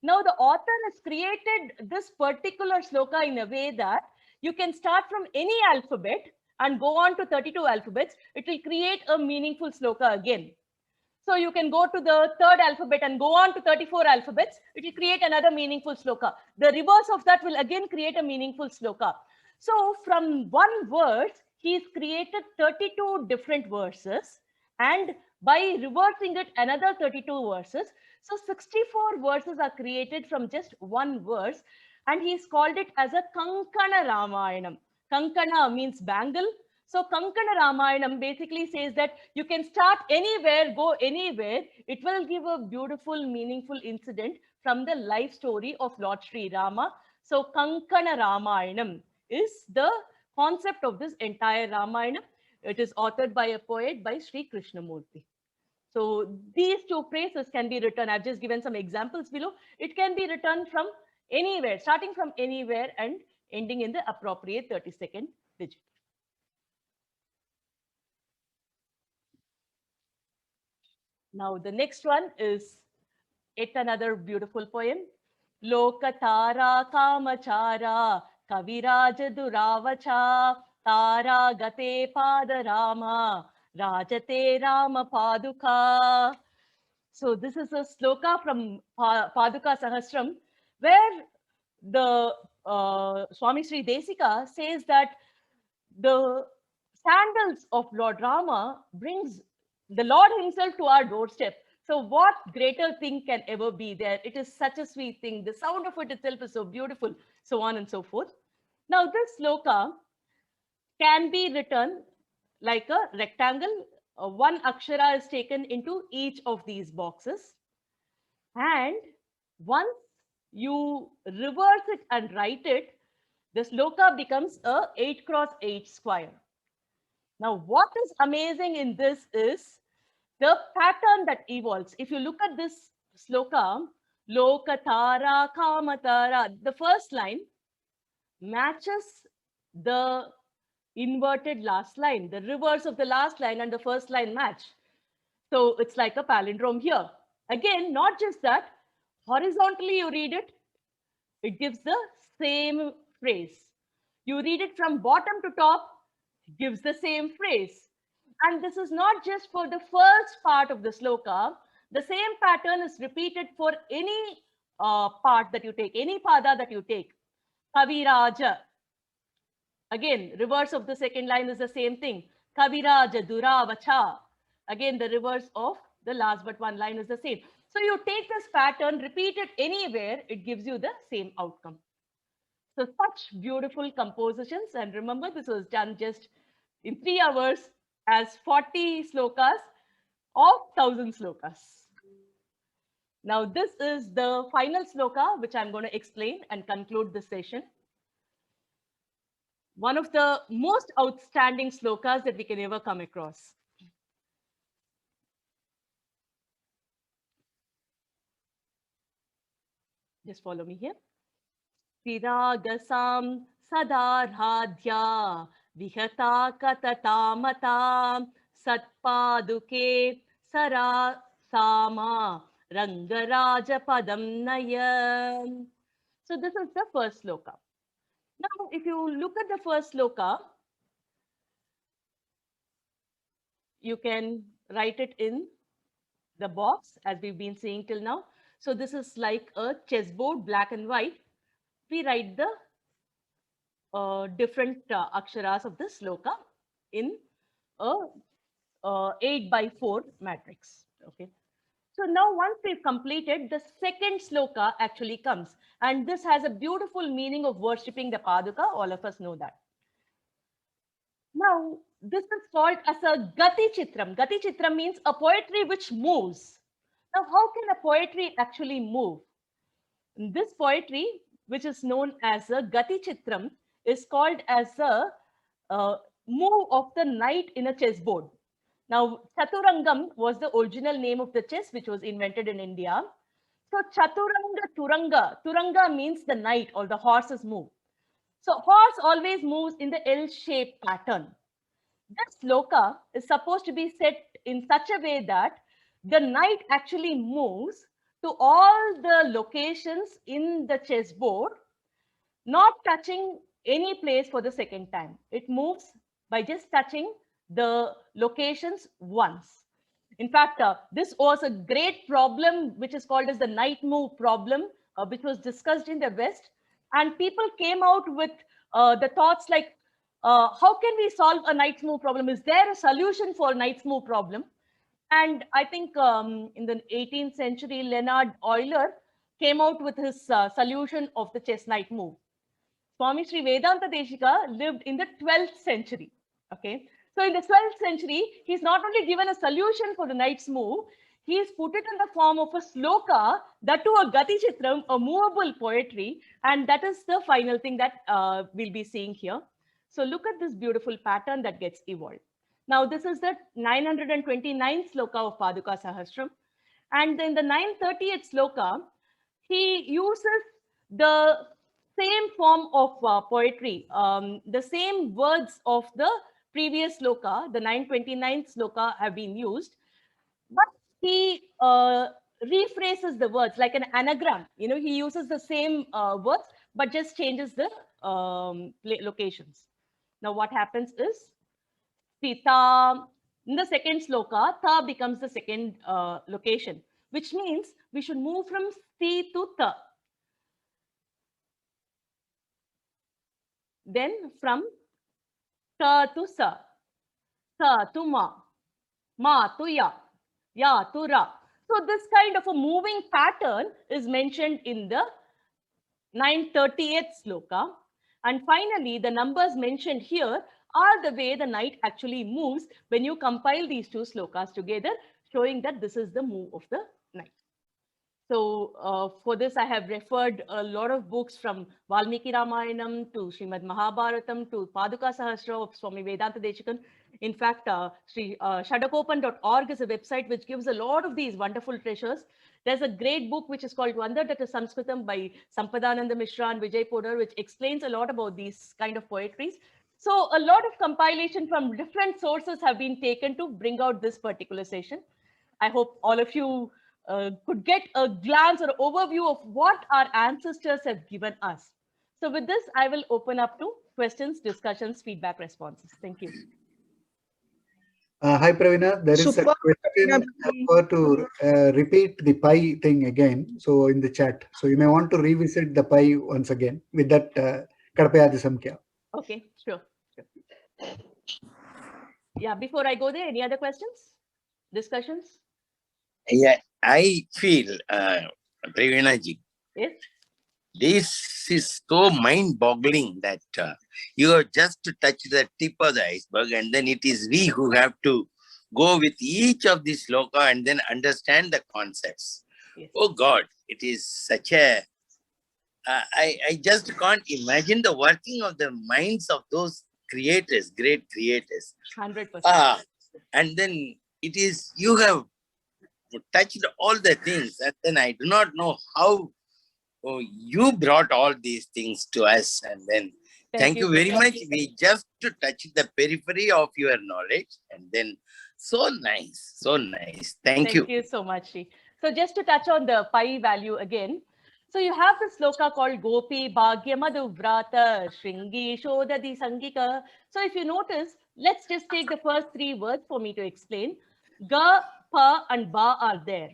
Now, the author has created this particular sloka in a way that you can start from any alphabet and go on to 32 alphabets. It will create a meaningful sloka again. So you can go to the 3rd alphabet and go on to 34 alphabets. It will create another meaningful sloka. The reverse of that will again create a meaningful sloka. So from one verse, he's created 32 different verses. And by reversing it, another 32 verses. So 64 verses are created from just one verse. And he's called it as a Kankana Ramayanam. Kankana means bangle. So Kankana Ramayanam basically says that you can start anywhere, go anywhere. It will give a beautiful, meaningful incident from the life story of Lord Sri Rama. So Kankana Ramayanam is the concept of this entire Ramayana. It is authored by a poet by Sri Krishnamurti. So these 2 phrases can be written. I've just given some examples below. It can be written from anywhere, starting from anywhere and ending in the appropriate 32nd digit. Now, the next one is yet another beautiful poem. Lokatara Kamachara Kaviraja Duravacha Tara Gate Padarama Rajate Rama Paduka. So this is a sloka from Paduka Sahasram, where the Swami Sri Desika says that the sandals of Lord Rama brings the Lord himself to our doorstep. So what greater thing can ever be there? It is such a sweet thing. The sound of it itself is so beautiful, so on and so forth. Now this sloka can be written like a rectangle. One akshara is taken into each of these boxes. And once you reverse it and write it, the sloka becomes a 8x8 square. Now, what is amazing in this is the pattern that evolves. If you look at this sloka, Lokatara Kamatara, the first line matches the inverted last line. The reverse of the last line and the first line match. So it's like a palindrome here. Again, not just that, horizontally you read it, it gives the same phrase. You read it from bottom to top, gives the same phrase. And this is not just for the first part of the sloka. The same pattern is repeated for any part that you take, any pada that you take. Kaviraja. Again, reverse of the second line is the same thing. Kaviraja Duravacha. Again, the reverse of the last but one line is the same. So you take this pattern, repeat it anywhere, it gives you the same outcome. So such beautiful compositions. And remember, this was done just in 3 hours as 40 slokas of 1000 slokas. Now, this is the final sloka, which I'm going to explain and conclude this session. One of the most outstanding slokas that we can ever come across. Just follow me here. Viragasam sadarhadya vihata katatamata satpaduke sarasama rangaraja padam naya. So this is the first sloka. Now, if you look at the first sloka, you can write it in the box as we've been seeing till now. So this is like a chessboard, black and white. We write the different aksharas of the sloka in a 8x4 matrix. Okay. So now once we've completed, the second sloka actually comes. And this has a beautiful meaning of worshipping the Paduka. All of us know that. Now, this is called as a Gati Chitram. Gati Chitram means a poetry which moves. Now, how can a poetry actually move? This poetry, which is known as a Gati Chitram, is called as a move of the knight in a chessboard. Now, Chaturangam was the original name of the chess, which was invented in India. So, Chaturanga Turanga. Turanga means the knight or the horse's move. So, horse always moves in the L-shaped pattern. This sloka is supposed to be set in such a way that the knight actually moves to all the locations in the chessboard, not touching any place for the second time. It moves by just touching the locations once. In fact, this was a great problem, which is called as the knight move problem, which was discussed in the West. And people came out with the thoughts like, how can we solve a knight's move problem? Is there a solution for knight's move problem? And I think in the 18th century, Leonard Euler came out with his solution of the chess knight move. Swami Sri Vedanta Deshika lived in the 12th century. Okay. So in the 12th century, he's not only given a solution for the knight's move, he's put it in the form of a sloka, that to a Gati Chitram, a movable poetry. And that is the final thing that we'll be seeing here. So look at this beautiful pattern that gets evolved. Now, this is the 929th sloka of Paduka Sahasram. And in the 930th sloka, he uses the same form of poetry, the same words of the previous sloka, the 929th sloka have been used, but he rephrases the words like an anagram. You know, he uses the same words, but just changes the locations. Now, what happens is, Sita, in the second sloka, Ta becomes the second location, which means we should move from Si to Ta. Then from Ta to Sa, Sa to Ma to Ya to Ra. So this kind of a moving pattern is mentioned in the 930th sloka. And finally, the numbers mentioned here are the way the knight actually moves when you compile these two slokas together, showing that this is the move of the knight. So for this, I have referred a lot of books from Valmiki Ramayanam to Srimad Mahabharatam to Paduka Sahasra of Swami Vedanta Deshikan. In fact, Shadakopan.org is a website which gives a lot of these wonderful treasures. There's a great book which is called Vandardatta Sanskritam by Sampadananda Mishra and Vijay Podar, which explains a lot about these kind of poetries. So a lot of compilation from different sources have been taken to bring out this particular session. I hope all of you could get a glance or overview of what our ancestors have given us. So with this, I will open up to questions, discussions, feedback, responses. Thank you. Hi, Pravina. There is a question for to repeat the pi thing again. So in the chat. So you may want to revisit the pi once again with that Kadapayadi Samkhya. Okay, sure. Yeah, before I go there, any other questions, discussions? Yeah, I feel, Pravina ji, Yes. this is so mind-boggling that you have just to touch the tip of the iceberg, and then it is we who have to go with each of these sloka and then understand the concepts. Yes. Oh God, it is such a... I just can't imagine the working of the minds of those creators, great creators. 100%. And then it is, you have touched all the things, and then I do not know how you brought all these things to us, and then thank you very much. We just to touch the periphery of your knowledge, and then so nice, so nice. Thank you. Thank you so much, Shri. So just to touch on the pi value again. So you have this sloka called Gopi Bhagya Madhuvrata Shringi Shodadi Sangika. So if you notice, let's just take the first 3 words for me to explain. Ga, Pa and Ba are there.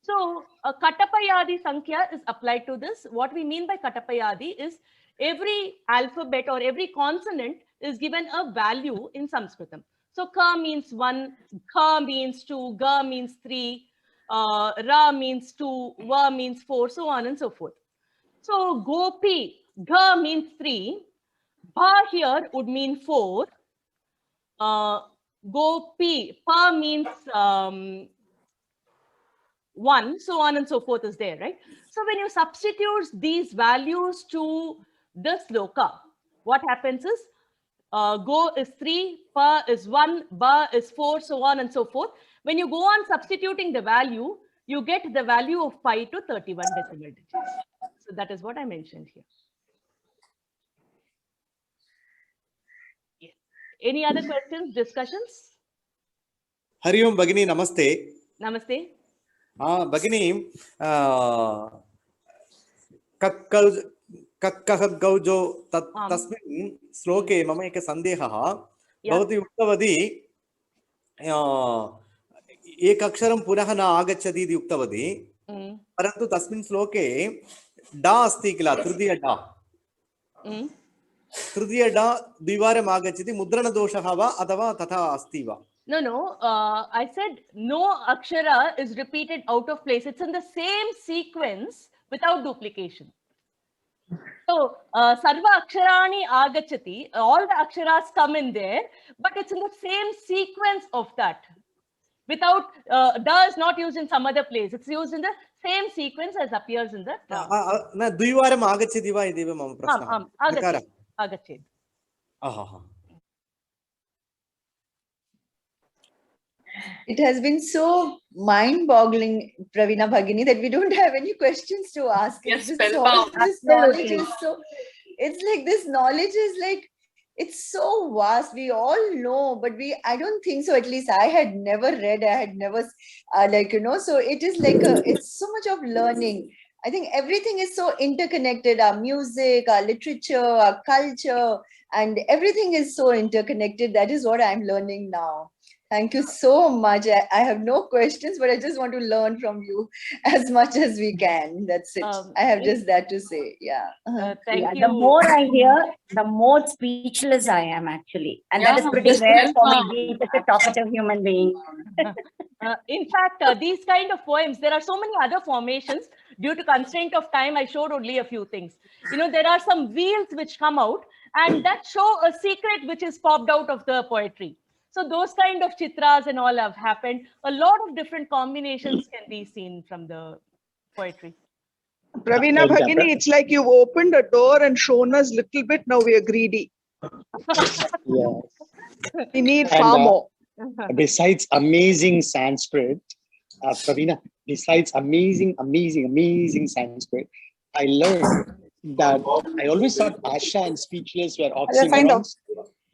So a Katapayadi Sankhya is applied to this. What we mean by Katapayadi is every alphabet or every consonant is given a value in Sanskritam. So Ka means 1, Kha means 2, Ga means 3, Ra means 2, Va means 4, so on and so forth. So Gopi, Ga means 3, Ba here would mean 4, Gopi, Pa means 1, so on and so forth is there, right? So when you substitute these values to the sloka, what happens is Go is 3, Pa is 1, Ba is 4, so on and so forth. When you go on substituting the value, you get the value of pi to 31 decimal digits. So that is what I mentioned here. Yes. Any other questions, discussions? Hari Om Bhagini, Namaste. Namaste. Bhagini, Kakkahadgaujo tasmin sloke mama eka sandehaha bhavati uktavadi ekaksharam punaha na agacchati iti uktavadi parantu tasmin sloke da asti kila tritiya da dvivaram agacchati mudrana doshaha va athava tatha asti va. No. I said no akshara is repeated out of place. It's in the same sequence without duplication. So, sarva aksharani agachati, all the aksharas come in there, but it's in the same sequence of that. Without, da is not used in some other place. It's used in the same sequence as appears in the... Na dvivaram agachati va ideva mama prashna. Agachati. It has been so mind-boggling, Pravina Bhagini, that we don't have any questions to ask. Yes, this knowledge is so, it's like this knowledge is like, it's so vast. We all know, but I don't think so. At least I had never read, I had never, so it is like, it's so much of learning. I think everything is so interconnected, our music, our literature, our culture, and everything is so interconnected. That is what I'm learning now. Thank you so much. I have no questions, but I just want to learn from you as much as we can. That's it. I have just that to say. Yeah. Thank you. The more I hear, the more speechless I am actually. And that is pretty rare for me, being such a talkative human being. In fact, these kind of poems, there are so many other formations. Due to constraint of time, I showed only a few things. There are some wheels which come out and that show a secret which is popped out of the poetry. So those kind of chitras and all have happened. A lot of different combinations can be seen from the poetry. Pravina Bhagini, it's like you've opened a door and shown us a little bit. Now we are greedy. Yes. We need far more. Besides amazing Sanskrit, Pravina, besides amazing Sanskrit, I learned that I always thought Asha and speechless were oxymorons,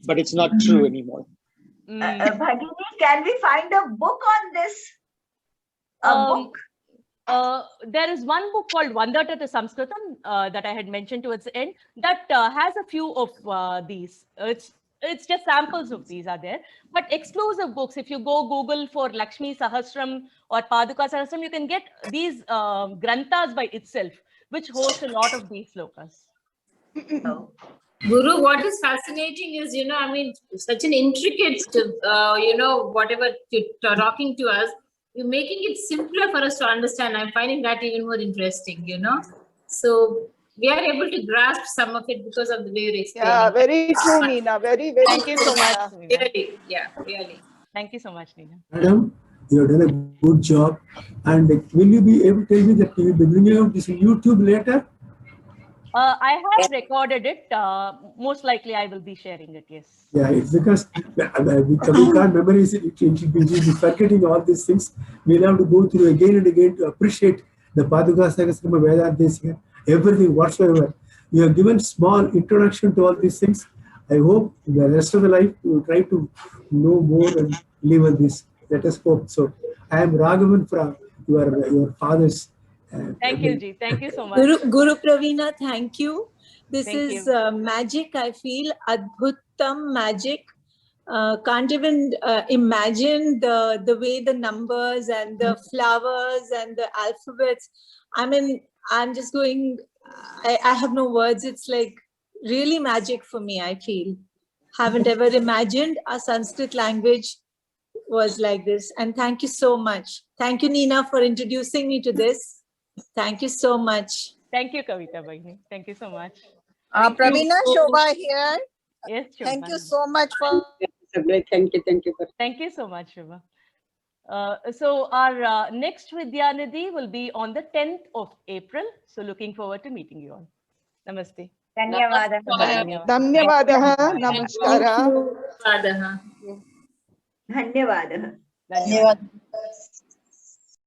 but it's not true anymore. Bhagini, can we find a book on this? Book? There is one book called Vandata to Sanskritam that I had mentioned towards the end that has a few of these. It's just samples of these are there, but exclusive books. If you go Google for Lakshmi Sahasram or Paduka Sahasram, you can get these granthas by itself, which host a lot of these slokas. Guru, what is fascinating is, such an intricate, whatever you're talking to us, you're making it simpler for us to understand. I'm finding that even more interesting, you know. So we are able to grasp some of it because of the way you're explaining. Yeah, very true, Neena. Very, very Thank you true. so much, Neena. Really, yeah, really. Thank you so much, Neena. Madam, you have done a good job. And will you be able to tell me that you will be bringing out this on YouTube later? I have recorded it. Most likely, I will be sharing it. Yes. Yeah, it's because we can't memorize it. It will be forgetting all these things. We'll have to go through again and again to appreciate the Paduka Sahasrama Vedanta, everything whatsoever. You have given small introduction to all these things. I hope the rest of the life you will try to know more and live on this. Let us hope so. I am Raghavan from your father's. Thank you, Ji. Thank you so much. Guru Praveena, thank you. This Thank is you. magic, I feel. Adbhutam magic. Can't even imagine the way the numbers and the flowers and the alphabets. I mean, I'm just going, I have no words. It's like really magic for me, I feel. Haven't ever imagined a Sanskrit language was like this. And thank you so much. Thank you, Neena, for introducing me to this. Thank you so much. Thank you, Kavita Bhagini. Thank you so much. Praveena, Shobha here. Yes, Shobha. Thank you so much for. Thank you. Thank you so much, Shobha. So our next Vidyanidhi will be on the 10th of April. So looking forward to meeting you all. Namaste. Dhanyavadah. Dhanyavadah. Namaskara. Dhanyavadah. Dhanyavadah. Dhanyavadah.